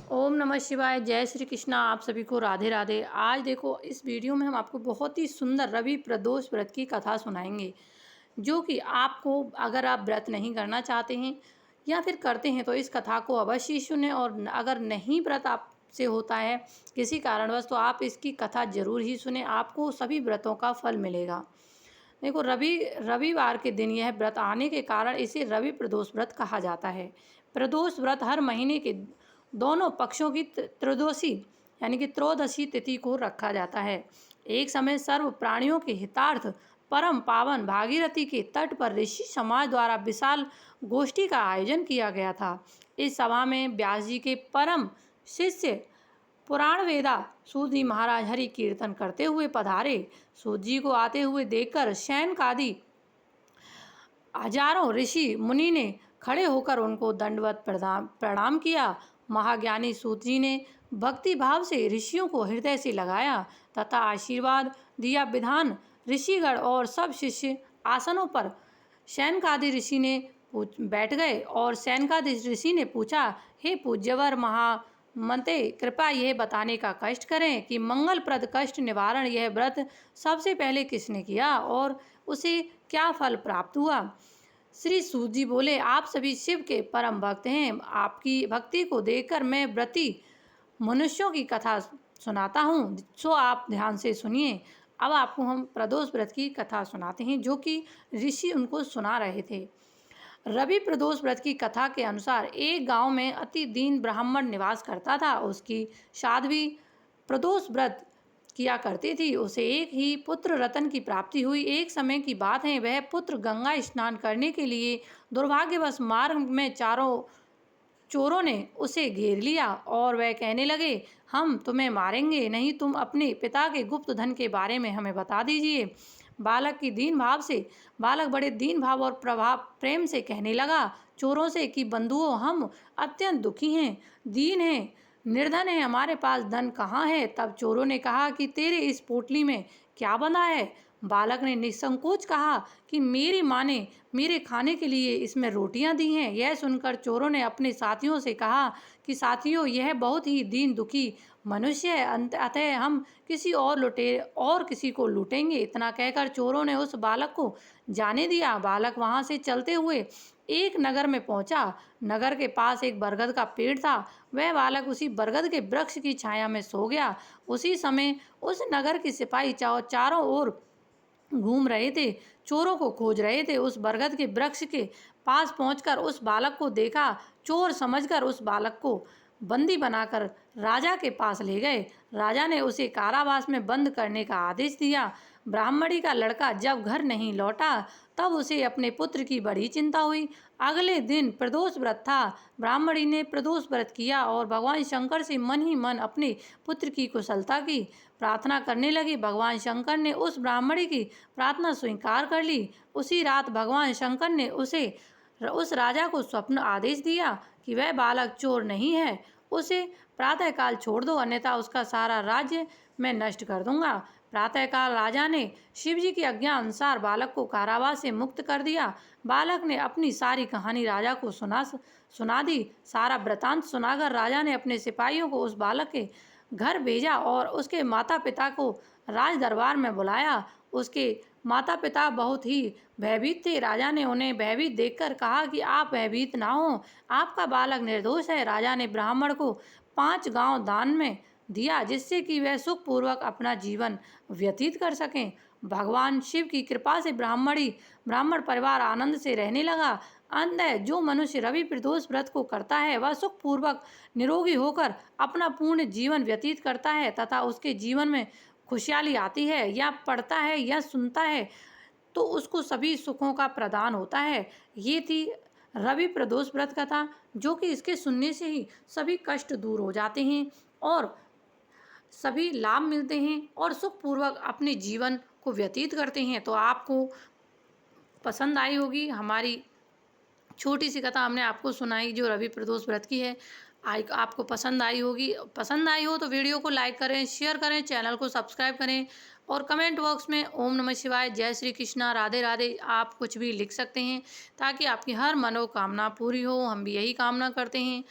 ओम नमः शिवाय, जय श्री कृष्णा। आप सभी को राधे राधे। आज देखो, इस वीडियो में हम आपको बहुत ही सुंदर रवि प्रदोष व्रत की कथा सुनाएंगे, जो कि आपको, अगर आप व्रत नहीं करना चाहते हैं या फिर करते हैं, तो इस कथा को अवश्य सुनें। और अगर नहीं व्रत आपसे होता है किसी कारणवश, तो आप इसकी कथा जरूर ही सुने, आपको सभी व्रतों का फल मिलेगा। देखो, रविवार के दिन यह व्रत आने के कारण इसे रवि प्रदोष व्रत कहा जाता है। प्रदोष व्रत हर महीने के दोनों पक्षों की त्रयोदशी यानी कि त्रयोदशी तिथि को रखा जाता है। एक समय सर्व प्राणियों के हितार्थ परम पावन भागीरथी के तट पर ऋषि समाज द्वारा विशाल गोष्ठी का आयोजन किया गया था। इस सभा में व्यास जी के परम शिष्य पुराण वेदा सूत जी महाराज हरि कीर्तन करते हुए पधारे। सूत जी को आते हुए देखकर शैनकादि हजारों ऋषि मुनि ने खड़े होकर उनको दंडवत प्रणाम किया। महाज्ञानी सूत जी ने भक्ति भाव से ऋषियों को हृदय से लगाया तथा आशीर्वाद दिया। विधान ऋषिगण और सब शिष्य आसनों पर शैनकादि ऋषि ने बैठ गए और शैनकादि ऋषि ने पूछा, हे पूज्यवर महामते, कृपया यह बताने का कष्ट करें कि मंगलप्रद कष्ट निवारण यह व्रत सबसे पहले किसने किया और उसे क्या फल प्राप्त हुआ। श्री सूत जी बोले, आप सभी शिव के परम भक्त हैं। आपकी भक्ति को देखकर मैं व्रती मनुष्यों की कथा सुनाता हूँ, सो आप ध्यान से सुनिए। अब आपको हम प्रदोष व्रत की कथा सुनाते हैं, जो कि ऋषि उनको सुना रहे थे। रवि प्रदोष व्रत की कथा के अनुसार एक गांव में अति दीन ब्राह्मण निवास करता था। उसकी साध्वी प्रदोष व्रत किया करती थी। उसे एक ही पुत्र रतन की प्राप्ति हुई। एक समय की बात है, वह पुत्र गंगा स्नान करने के लिए दुर्भाग्यवश मार्ग में चारों चोरों ने उसे घेर लिया और वह कहने लगे, हम तुम्हें मारेंगे, नहीं तुम अपने पिता के गुप्त धन के बारे में हमें बता दीजिए। बालक बड़े दीन भाव और प्रभाव प्रेम से कहने लगा चोरों से कि बंधुओं, हम अत्यंत दुखी हैं, दीन हैं, निर्धन है, हमारे पास धन कहाँ है। तब चोरों ने कहा कि तेरे इस पोटली में क्या बंधा है। बालक ने निसंकोच कहा कि मेरी माँ ने मेरे खाने के लिए इसमें रोटियां दी हैं। यह सुनकर चोरों ने अपने साथियों से कहा कि साथियों, यह बहुत ही दीन दुखी मनुष्य है, अतः हम किसी को लूटेंगे। इतना कहकर चोरों ने उस बालक को जाने दिया। बालक वहां से चलते हुए एक नगर में पहुंचा। नगर के पास एक बरगद का पेड़ था। वह बालक उसी बरगद के वृक्ष की छाया में सो गया। उसी समय उस नगर के सिपाही चारों ओर घूम रहे थे, चोरों को खोज रहे थे। उस बरगद के वृक्ष के पास पहुंचकर उस बालक को देखा। चोर समझकर उस बालक को बंदी बनाकर राजा के पास ले गए। राजा ने उसे कारावास में बंद करने का आदेश दिया। ब्राह्मणी का लड़का जब घर नहीं लौटा, तब उसे अपने पुत्र की बड़ी चिंता हुई। अगले दिन प्रदोष व्रत था। ब्राह्मणी ने प्रदोष व्रत किया और भगवान शंकर से मन ही मन अपने पुत्र की कुशलता की प्रार्थना करने लगी। भगवान शंकर ने उस ब्राह्मणी की प्रार्थना स्वीकार कर ली। उसी रात भगवान शंकर ने उस राजा को स्वप्न आदेश दिया कि वह बालक चोर नहीं है, उसे प्रातःकाल छोड़ दो, अन्यथा उसका सारा राज्य मैं नष्ट कर दूंगा। प्रातःकाल राजा ने शिवजी की आज्ञा अनुसार बालक को कारावास से मुक्त कर दिया। बालक ने अपनी सारी कहानी राजा को सुना दी। सारा वृतांत सुनाकर राजा ने अपने सिपाहियों को उस बालक के घर भेजा और उसके माता पिता को राज दरबार में बुलाया। उसके माता पिता बहुत ही भयभीत थे। राजा ने उन्हें भयभीत देखकर कहा कि आप भयभीत ना हो, आपका बालक निर्दोष है। राजा ने ब्राह्मण को 5 गांव दान में दिया, जिससे कि वह सुखपूर्वक अपना जीवन व्यतीत कर सकें। भगवान शिव की कृपा से ब्राह्मण परिवार आनंद से रहने लगा। अंततः जो मनुष्य रवि प्रदोष व्रत को करता है, वह सुखपूर्वक निरोगी होकर अपना पूर्ण जीवन व्यतीत करता है तथा उसके जीवन में खुशहाली आती है। या पढ़ता है या सुनता है तो उसको सभी सुखों का प्रदान होता है। ये थी रवि प्रदोष व्रत कथा, जो कि इसके सुनने से ही सभी कष्ट दूर हो जाते हैं और सभी लाभ मिलते हैं और सुखपूर्वक अपने जीवन को व्यतीत करते हैं। तो आपको पसंद आई होगी हमारी छोटी सी कथा, हमने आपको सुनाई जो रवि प्रदोष व्रत की है। आपको पसंद आई होगी। पसंद आई हो तो वीडियो को लाइक करें, शेयर करें, चैनल को सब्सक्राइब करें और कमेंट बॉक्स में ओम नमः शिवाय, जय श्री कृष्णा, राधे राधे आप कुछ भी लिख सकते हैं, ताकि आपकी हर मनोकामना पूरी हो। हम भी यही कामना करते हैं।